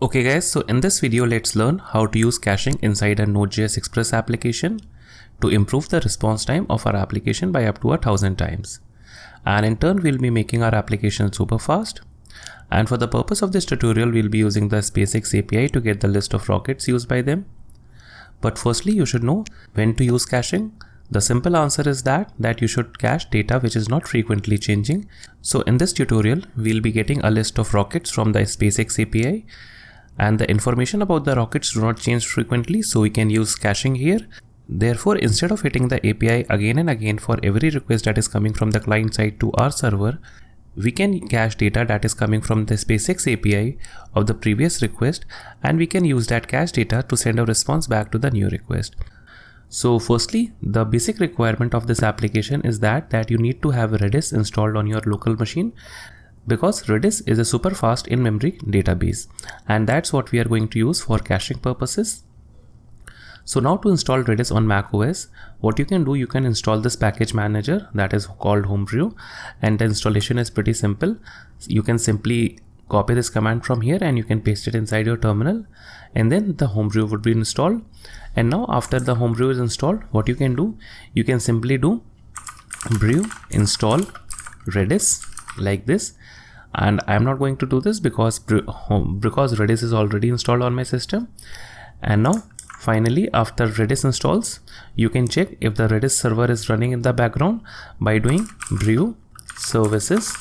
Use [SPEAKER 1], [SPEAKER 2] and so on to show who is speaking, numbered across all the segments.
[SPEAKER 1] Okay guys, so in this video let's learn how to use caching inside a Node.js Express application to improve the response time of our application by up to 1000 times. And in turn we'll be making our application super fast. And for the purpose of this tutorial we'll be using the SpaceX API to get the list of rockets used by them. But firstly you should know when to use caching. The simple answer is that you should cache data which is not frequently changing. So in this tutorial we'll be getting a list of rockets from the SpaceX API. And the information about the rockets do not change frequently, so we can use caching here. Therefore, instead of hitting the API again and again for every request that is coming from the client side to our server, we can cache data that is coming from the SpaceX API of the previous request, and we can use that cache data to send a response back to the new request. So firstly, the basic requirement of this application is that you need to have Redis installed on your local machine, because Redis is a super fast in-memory database, and that's what we are going to use for caching purposes. So now to install Redis on macOS, what you can do, you can install this package manager that is called Homebrew, and the installation is pretty simple. You can simply copy this command from here and you can paste it inside your terminal, and then the Homebrew would be installed. And now after the Homebrew is installed, what you can do, you can simply do brew install Redis like this. And I'm not going to do this because Redis is already installed on my system. And now finally, after Redis installs, you can check if the Redis server is running in the background by doing brew services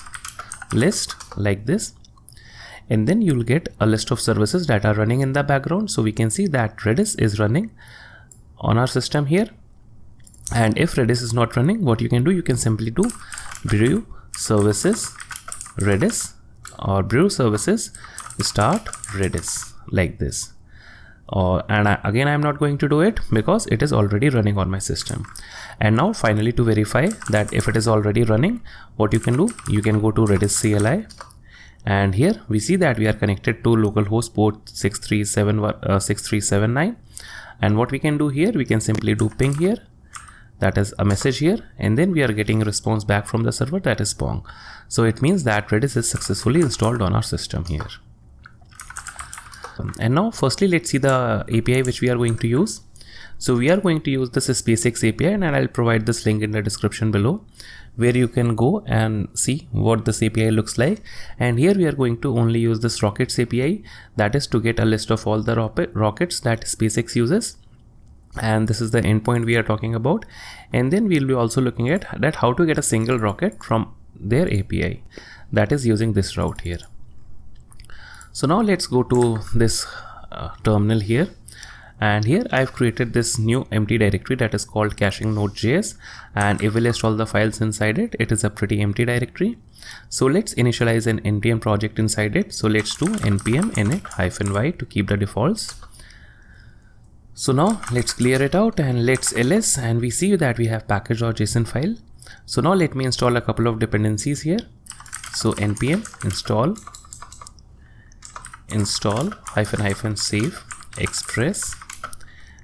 [SPEAKER 1] list like this. And then you'll get a list of services that are running in the background. So we can see that Redis is running on our system here. And if Redis is not running, what you can do, you can simply do brew services Redis or brew services start Redis like this. Again I'm not going to do it because it is already running on my system. And now finally, to verify that if it is already running, what you can do, you can go to Redis CLI, and here we see that we are connected to localhost port 6379. And what we can do here, we can simply do ping here, that is a message here, and then we are getting a response back from the server, that is Pong. So it means that Redis is successfully installed on our system here. And now firstly let's see the API which we are going to use. So we are going to use this SpaceX API, and I'll provide this link in the description below where you can go and see what this API looks like. And here we are going to only use this rockets API, that is to get a list of all the rockets that SpaceX uses. And this is the endpoint we are talking about. And then we'll be also looking at that how to get a single rocket from their API, that is using this route here. So now let's go to this terminal here, and here I've created this new empty directory that is called caching node.js, and if we list all the files inside it, it is a pretty empty directory. So let's initialize an npm project inside it. So let's do npm init-y to keep the defaults. So now let's clear it out and let's ls, and we see that we have package.json file. So now let me install a couple of dependencies here. So npm install --save express,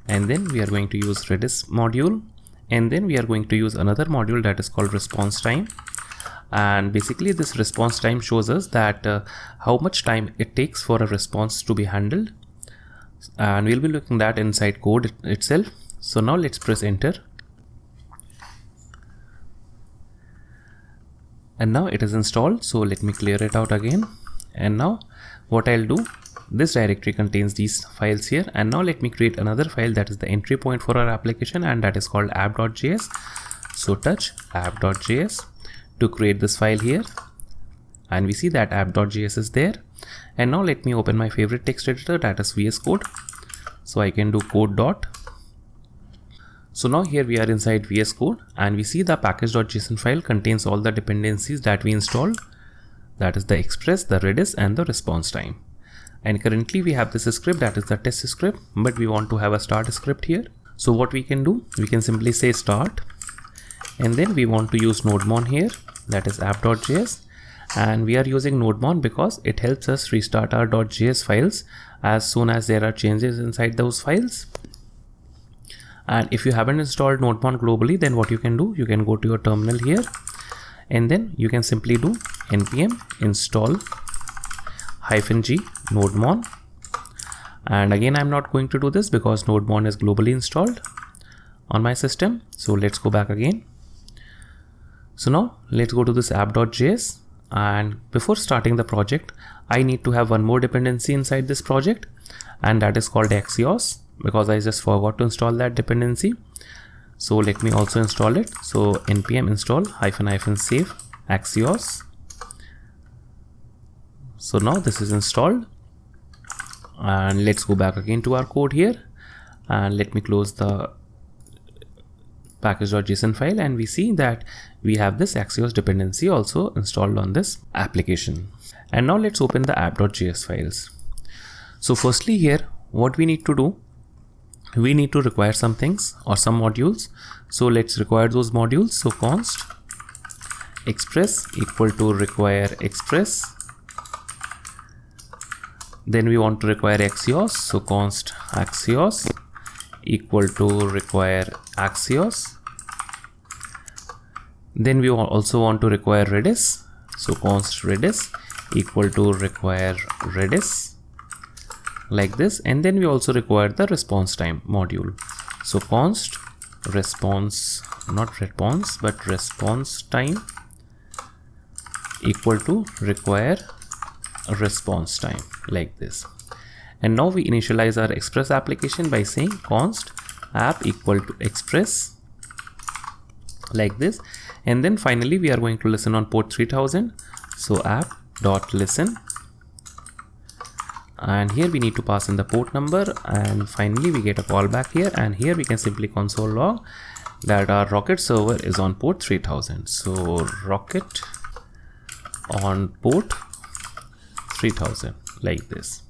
[SPEAKER 1] and then we are going to use Redis module, and then we are going to use another module that is called response time. And basically this response time shows us that how much time it takes for a response to be handled, and we'll be looking that inside code itself. So now let's press enter, and now it is installed. So let me clear it out again. And now what I'll do, this directory contains these files here, and now let me create another file that is the entry point for our application, and that is called app.js. So touch app.js to create this file here, and we see that app.js is there. And now let me open my favorite text editor, that is VS Code. So I can do code dot. So now here we are inside VS Code, and we see the package.json file contains all the dependencies that we installed, that is the express, the Redis, and the response time. And currently we have this script, that is the test script, but we want to have a start script here. So what we can do, we can simply say start, and then we want to use nodemon here, that is app.js. And we are using nodemon because it helps us restart our .js files as soon as there are changes inside those files. And if you haven't installed nodemon globally, then what you can do, you can go to your terminal here, and then you can simply do npm install -g nodemon And again, I'm not going to do this because NodeMon is globally installed on my system. So let's go back again. So now let's go to this app.js, and before starting the project, I need to have one more dependency inside this project, and that is called Axios, because I just forgot to install that dependency. So let me also install it. So npm install --save Axios. So now this is installed, and let's go back again to our code here, and let me close the package.json file, and we see that we have this Axios dependency also installed on this application. And now let's open the app.js files. So firstly here, what we need to do, we need to require some things or some modules. So let's require those modules. So const express equal to require express. Then we want to require Axios. So const Axios equal to require Axios. Then we also want to require Redis. So const Redis equal to require Redis, like this. And then we also require the response time module. So const response, not response, but response time equal to require response time, like this. And now we initialize our Express application by saying const app equal to express, like this. And then finally we are going to listen on port 3000. So app.listen, and here we need to pass in the port number, and finally we get a callback here, and here we can simply console log that our Rocket server is on port 3000. So Rocket on port 3000, like this.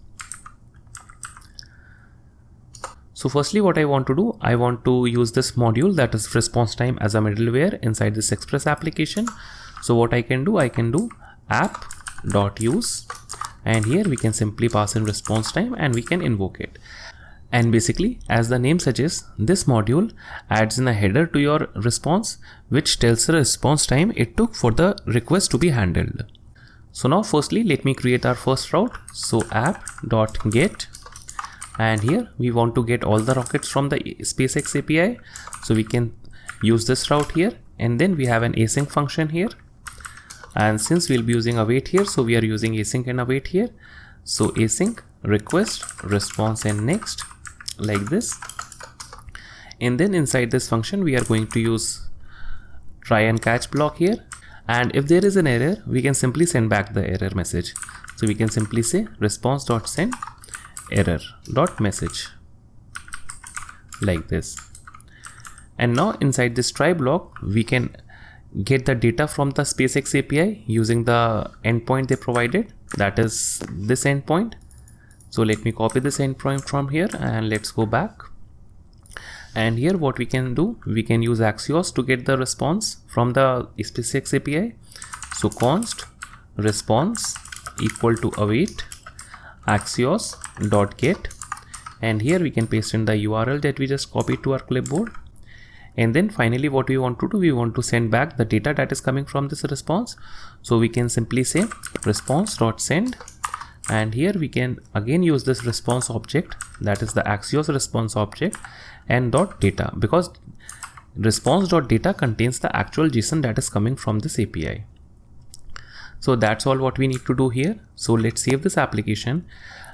[SPEAKER 1] So firstly, what I want to do, I want to use this module, that is response time, as a middleware inside this Express application. So what I can do app.use, and here we can simply pass in response time and we can invoke it. And basically, as the name suggests, this module adds in a header to your response, which tells the response time it took for the request to be handled. So now firstly, let me create our first route. So app.get, and here we want to get all the rockets from the SpaceX API. So we can use this route here, and then we have an async function here. And since we'll be using await here, so we are using async and await here. So async request response and next, like this. And then inside this function, we are going to use try and catch block here. And if there is an error, we can simply send back the error message. So we can simply say response.send error.message, like this. And now inside this try block, we can get the data from the SpaceX API using the endpoint they provided, that is this endpoint. So let me copy this endpoint from here, and let's go back. And here what we can do, we can use Axios to get the response from the SpaceX API. So const response equal to await Axios.get, and here we can paste in the URL that we just copied to our clipboard. And then finally what we want to do, we want to send back the data that is coming from this response. So we can simply say response.send, and here we can again use this response object, that is the Axios response object, and .data, because response.data contains the actual JSON that is coming from this API. So that's all what we need to do here. So let's save this application.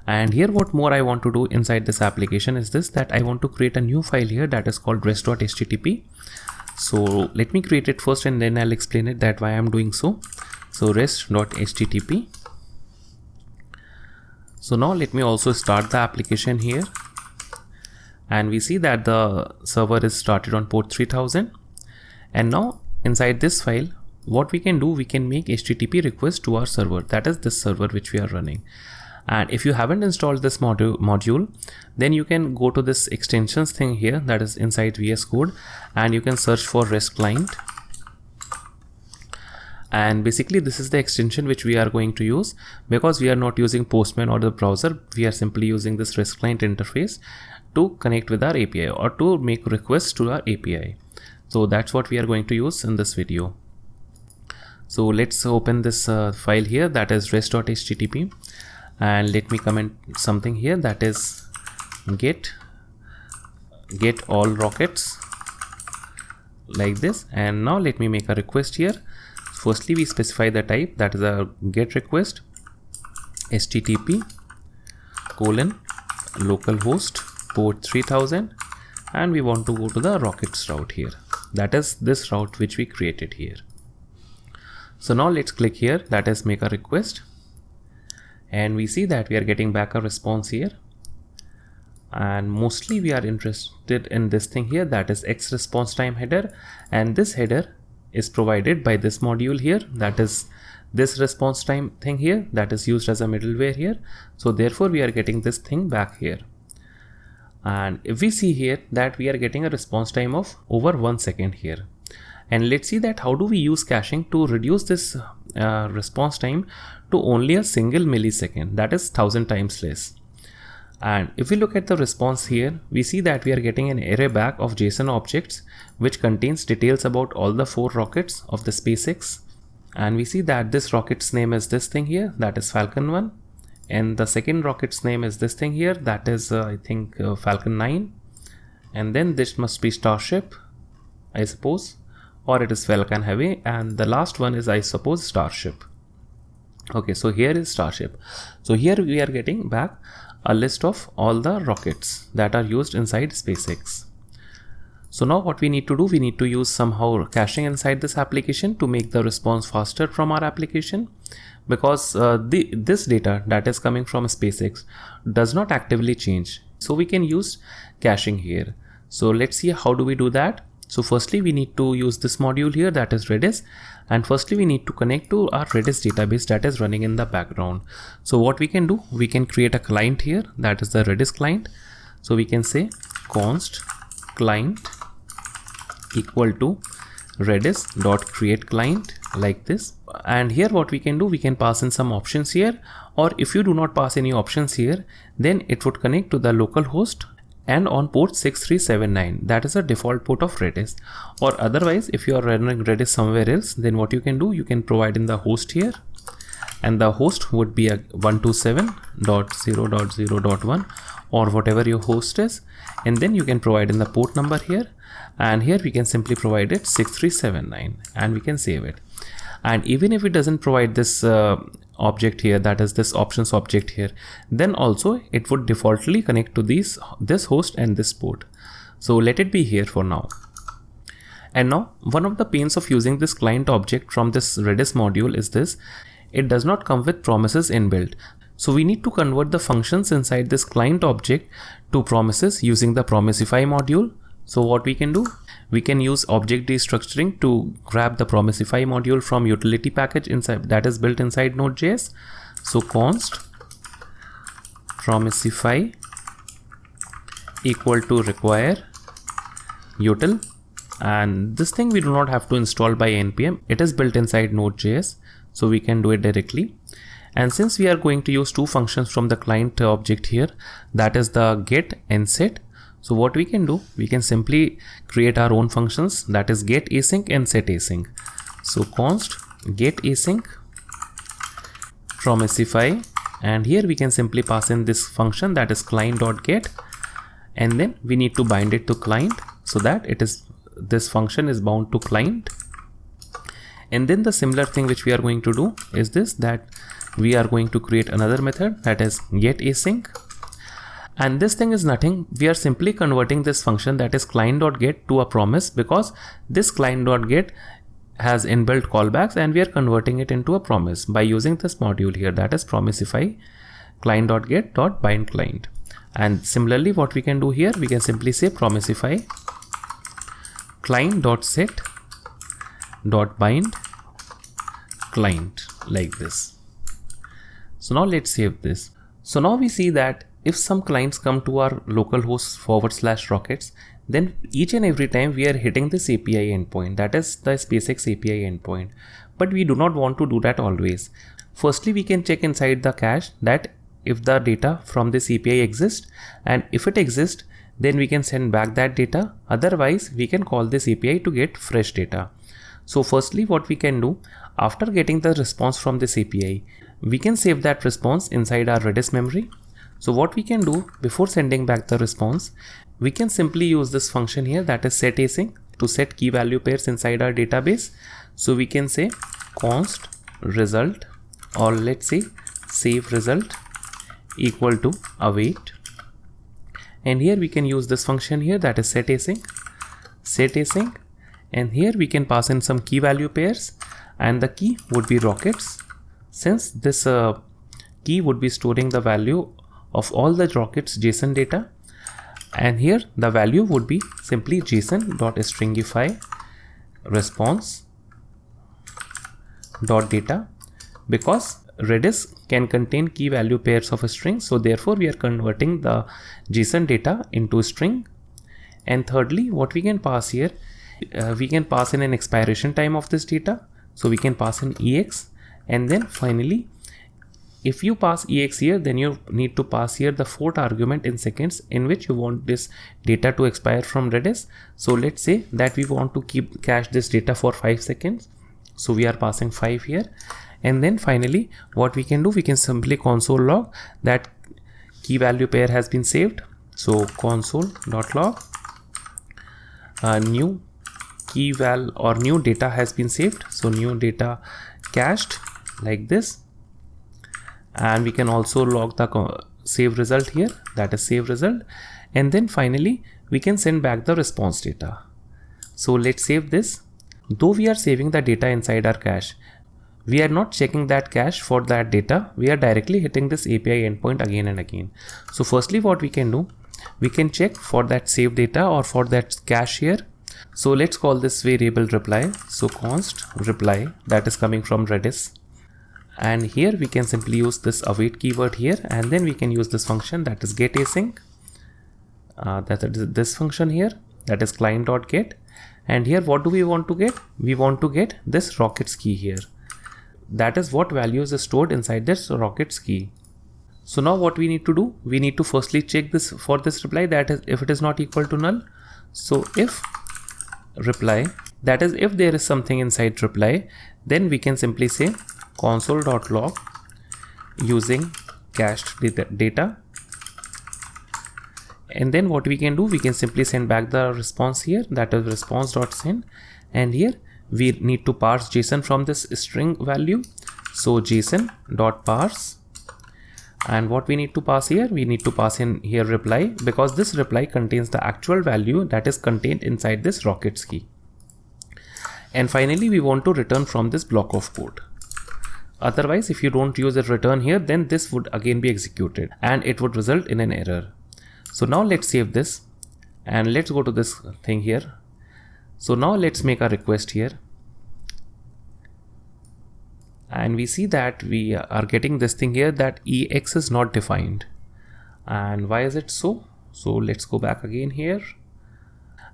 [SPEAKER 1] And here what more I want to do inside this application is this, that I want to create a new file here that is called rest.http. So let me create it first, and then I'll explain it that why I'm doing so. So rest.http. So now let me also start the application here. And we see that the server is started on port 3000. And now inside this file, what we can do, we can make HTTP request to our server, that is this server which we are running. And if you haven't installed this module, then you can go to this extensions thing here, that is inside VS Code, and you can search for REST client. And basically this is the extension which we are going to use, because we are not using Postman or the browser. We are simply using this REST client interface to connect with our API or to make requests to our API. So that's what we are going to use in this video. So let's open this file here, that is rest.http. And let me comment something here, that is get all rockets like this. And now let me make a request here. Firstly, we specify the type, that is a get request, http :localhost port 3000, and we want to go to the rockets route here, that is this route which we created here. So now let's click here, that is make a request, and we see that we are getting back a response here. And mostly we are interested in this thing here, that is X response time header, and this header is provided by this module here, that is this response time thing here, that is used as a middleware here. So therefore we are getting this thing back here. And if we see here that we are getting a response time of over 1 second here. And let's see that how do we use caching to reduce this response time to only a single millisecond, that is 1000 times less. And if we look at the response here, we see that we are getting an array back of JSON objects which contains details about all the 4 rockets of the SpaceX. And we see that this rocket's name is this thing here, that is Falcon 1. And the second rocket's name is this thing here, that is I think Falcon 9. And then this must be Starship, I suppose, or it is Falcon Heavy. And the last one is, I suppose, Starship. Okay, so here is Starship. So here we are getting back a list of all the rockets that are used inside SpaceX. So now what we need to do, we need to use somehow caching inside this application to make the response faster from our application, because this data that is coming from SpaceX does not actively change. So we can use caching here. So let's see how do we do that. So firstly, we need to use this module here, that is Redis. And firstly, we need to connect to our Redis database that is running in the background. So what we can do, we can create a client here, that is the Redis client. So we can say const client equal to redis.createClient like this. And here what we can do, we can pass in some options here, or if you do not pass any options here, then it would connect to the local host and on port 6379, that is a default port of Redis. Or otherwise, if you are running Redis somewhere else, then what you can do, you can provide in the host here, and the host would be a 127.0.0.1 or whatever your host is, and then you can provide in the port number here, and here we can simply provide it 6379 and we can save it. And even if it doesn't provide this object here, that is this options object here, then also it would defaultly connect to this host and this port. So let it be here for now. And now one of the pains of using this client object from this Redis module is this: it does not come with promises inbuilt. So we need to convert the functions inside this client object to promises using the Promisify module. So what we can do, we can use object destructuring to grab the Promisify module from utility package inside that is built inside Node.js. So const Promisify equal to require util, and this thing we do not have to install by npm, it is built inside Node.js, so we can do it directly. And since we are going to use 2 functions from the client object here, that is the get and set, so what we can do, we can simply create our own functions, that is get async and set async. So const get async Promisify, and here we can simply pass in this function, that is client.get, and then we need to bind it to client so that this function is bound to client. And then the similar thing which we are going to do is this, that we are going to create another method, that is get async. And this thing is nothing, we are simply converting this function, that is client.get, to a promise, because this client.get has inbuilt callbacks and we are converting it into a promise by using this module here, that is Promisify client.get.bind client. And similarly what we can do here, we can simply say Promisify client.set.bind client like this. So now let's save this. So now we see that if some clients come to our localhost /rockets, then each and every time we are hitting this API endpoint, that is the SpaceX API endpoint. But we do not want to do that always. Firstly, we can check inside the cache that if the data from this API exists, and if it exists, then we can send back that data. Otherwise, we can call this API to get fresh data. So firstly, what we can do, after getting the response from this API, we can save that response inside our Redis memory. So what we can do before sending back the response, we can simply use this function here, that is setAsync, to set key value pairs inside our database. So we can say const result, or let's say save result equal to await, and here we can use this function here, that is setAsync, and here we can pass in some key value pairs, and the key would be rockets, since this key would be storing the value of all the rockets JSON data, and here the value would be simply json.stringify response.data, because Redis can contain key value pairs of a string, so therefore we are converting the JSON data into a string. And thirdly, what we can pass here, we can pass in an expiration time of this data, so we can pass in ex, and then finally if you pass ex here, then you need to pass here the fourth argument in seconds in which you want this data to expire from Redis. So let's say that we want to cache this data for 5 seconds, so we are passing 5 here. And then finally what we can do, we can simply console log that key value pair has been saved. So console.log new key val or new data has been saved, so new data cached like this. And we can also log the save result here, that is save result. And then finally we can send back the response data. So let's save this. Though we are saving the data inside our cache, we are not checking that cache for that data, we are directly hitting this API endpoint again and again. So firstly what we can do, we can check for that save data or for that cache here. So let's call this variable reply, so const reply, that is coming from Redis. And here we can simply use this await keyword here, and then we can use this function, that is getAsync, that is this function here, that is client.get. And here what do we want to get? We want to get this rockets key here. That is what values is stored inside this rockets key. So now what we need to do, we need to firstly check this for this reply, that is if it is not equal to null. So if reply, that is if there is something inside reply, then we can simply say console.log using cached data. And then what we can do, we can simply send back the response here, that is response.send. And here we need to parse JSON from this string value. So JSON.parse, and what we need to pass here, we need to pass in here reply, because this reply contains the actual value that is contained inside this rockets key. And finally we want to return from this block of code. Otherwise, if you don't use a return here, then this would again be executed and it would result in an error. So now let's save this and let's go to this thing here. So now let's make a request here, and we see that we are getting this thing here, that ex is not defined. And why is it so? So let's go back again here,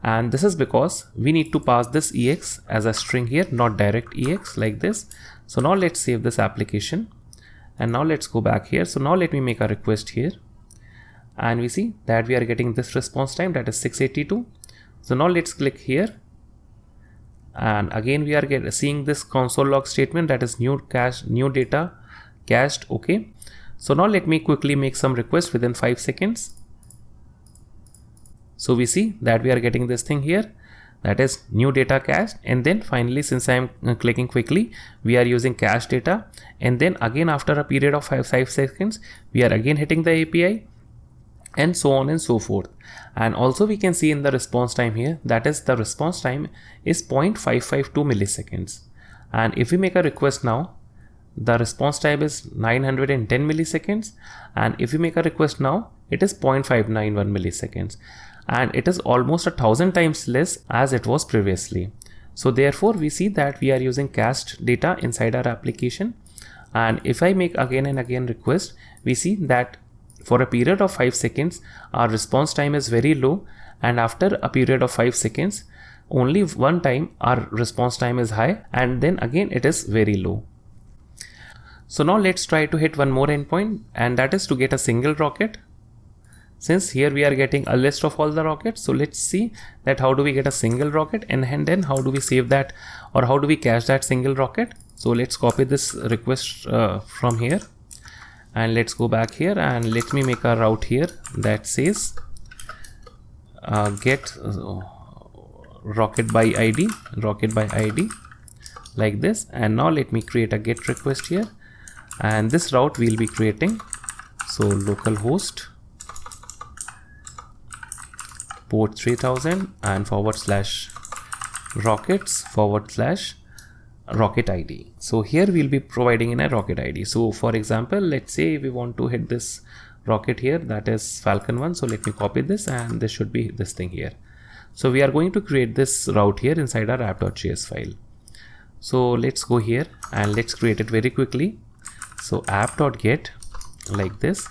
[SPEAKER 1] and this is because we need to pass this ex as a string here, not direct ex like this. So now let's save this application, and now let's go back here. So now let me make a request here, and we see that we are getting this response time, that is 682. So now let's click here, and again we are seeing this console log statement, that is new data cached. Okay, so now let me quickly make some requests within 5 seconds. So we see that we are getting this thing here, that is new data cached. And then finally, since I am clicking quickly, we are using cache data, and then again after a period of 5 seconds we are again hitting the API, and so on and so forth. And also we can see in the response time here, that is the response time is 0.552 milliseconds. And if we make a request now, the response time is 910 milliseconds. And if we make a request now, it is 0.591 milliseconds. And it is almost 1,000 times less as it was previously. So therefore we see that we are using cached data inside our application. And if I make again and again request, we see that for a period of 5 seconds, our response time is very low, and after a period of 5 seconds, only one time our response time is high, and then again it is very low. So now let's try to hit one more endpoint, and that is to get a single rocket. Since here we are getting a list of all the rockets, so let's see that how do we get a single rocket, and then how do we save that, or how do we cache that single rocket. So let's copy this request from here, And let's go back here and let me make a route here that says get rocket by ID like this. And now let me create a get request here, and this route we'll be creating. So localhost port 3000 and /rockets/rocket ID. So here we'll be providing in a rocket ID. So for example, let's say we want to hit this rocket here, that is Falcon 1. So let me copy this, and this should be this thing here. So we are going to create this route here inside our app.js file. So let's go here and let's create it very quickly. So app.get like this,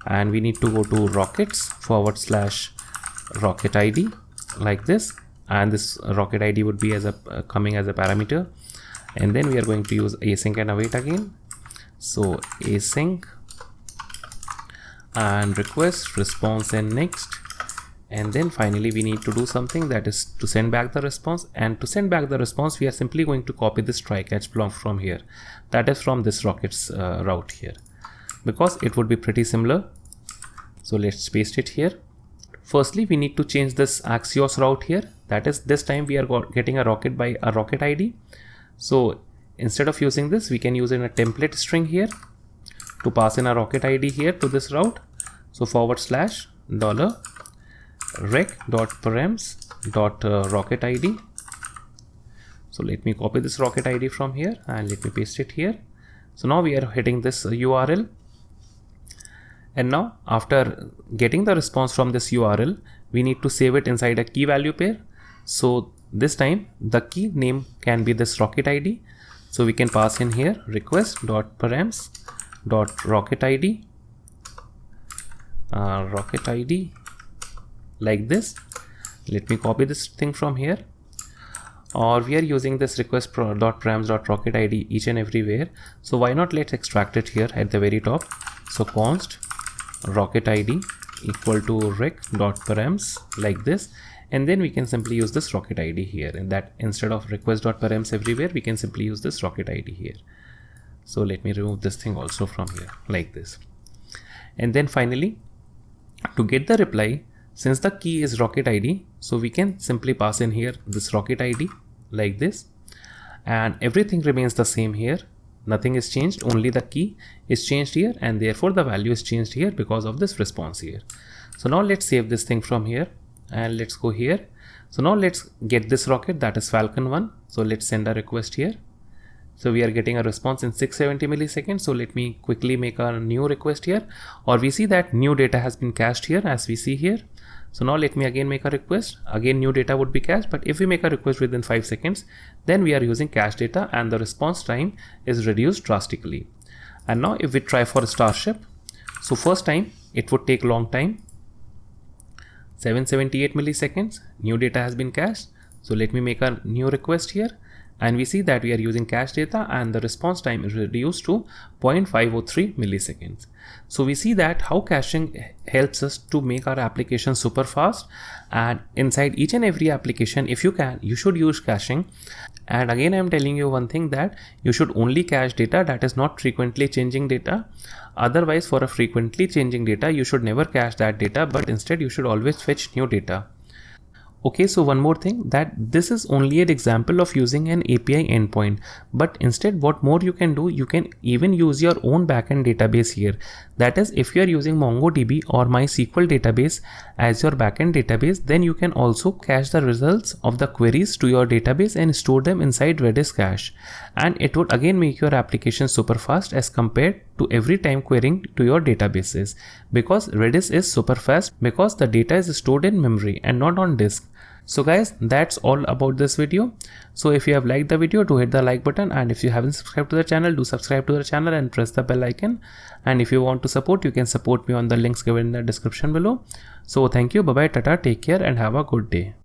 [SPEAKER 1] and we need to go to rockets/rocket ID like this, and this rocket ID would be as a coming as a parameter. And then we are going to use async and await again. So async and request response and next. And then finally we need to do something, that is to send back the response. And to send back the response, we are simply going to copy this try catch block from here, that is from this rockets route here, because it would be pretty similar. So let's paste it here. Firstly, we need to change this Axios route here, that is this time we are getting a rocket by a rocket ID. So instead of using this, we can use in a template string here to pass in a rocket ID here to this route. So $rec.params.rocket ID. So let me copy this rocket ID from here and let me paste it here. So now we are hitting this URL. And now after getting the response from this URL, we need to save it inside a key value pair. So this time the key name can be this rocket ID. So we can pass in here request.params.rocket ID, rocket ID like this. Let me copy this thing from here. Or we are using this request.params.rocket ID each and everywhere. So why not let's extract it here at the very top. So const rocket ID equal to rec.params like this. And then we can simply use this rocket ID here, and that instead of request.params everywhere, we can simply use this rocket ID here. So let me remove this thing also from here like this. And then finally, to get the reply, since the key is rocket ID, so we can simply pass in here this rocket ID like this, and everything remains the same here. Nothing is changed, only the key is changed here, and therefore the value is changed here because of this response here. So now let's save this thing from here and let's go here. So now let's get this rocket, that is Falcon 1. So let's send a request here. So we are getting a response in 670 milliseconds. So let me quickly make a new request here, or we see that new data has been cached here as we see here. So now let me again make a request. Again new data would be cached, but if we make a request within 5 seconds, then we are using cached data and the response time is reduced drastically. And now if we try for Starship, so first time it would take long time, 778 milliseconds, new data has been cached. So let me make a new request here, and we see that we are using cached data and the response time is reduced to 0.503 milliseconds. So we see that how caching helps us to make our application super fast, and inside each and every application, if you can, you should use caching. And again, I'm telling you one thing, that you should only cache data that is not frequently changing data. Otherwise, for a frequently changing data, you should never cache that data, but instead you should always fetch new data. Okay, so one more thing, that this is only an example of using an API endpoint, but instead what more you can do, you can even use your own backend database here. That is, if you are using MongoDB or MySQL database as your backend database, then you can also cache the results of the queries to your database and store them inside Redis cache. And it would again make your application super fast as compared to every time querying to your databases, because Redis is super fast because the data is stored in memory and not on disk. So guys, that's all about this video. So if you have liked the video, do hit the like button, and if you haven't subscribed to the channel, do subscribe to the channel and press the bell icon. And if you want to support, you can support me on the links given in the description below. So thank you, bye bye, tata, take care and have a good day.